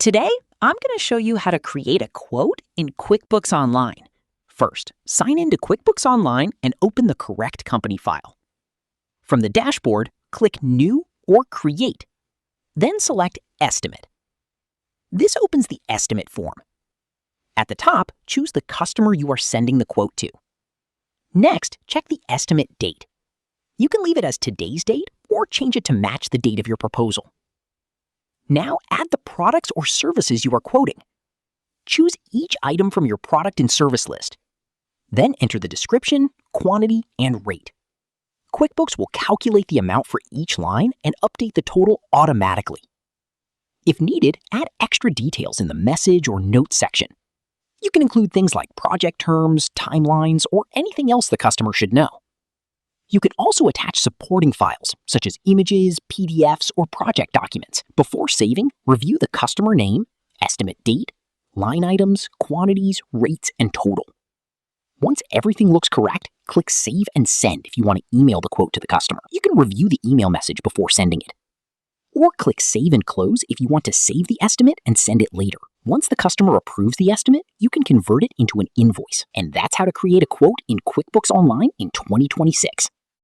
Today, I'm going to show you how to create a quote in QuickBooks Online. First, sign into QuickBooks Online and open the correct company file. From the dashboard, click New or Create. Then select Estimate. This opens the estimate form. At the top, choose the customer you are sending the quote to. Next, check the estimate date. You can leave it as today's date or change it to match the date of your proposal. Now add the products or services you are quoting. Choose each item from your product and service list. Then enter the description, quantity, and rate. QuickBooks will calculate the amount for each line and update the total automatically. If needed, add extra details in the message or notes section. You can include things like project terms, timelines, or anything else the customer should know. You can also attach supporting files, such as images, PDFs, or project documents. Before saving, review the customer name, estimate date, line items, quantities, rates, and total. Once everything looks correct, click Save and Send if you want to email the quote to the customer. You can review the email message before sending it. Or click Save and Close if you want to save the estimate and send it later. Once the customer approves the estimate, you can convert it into an invoice. And that's how to create a quote in QuickBooks Online in 2026.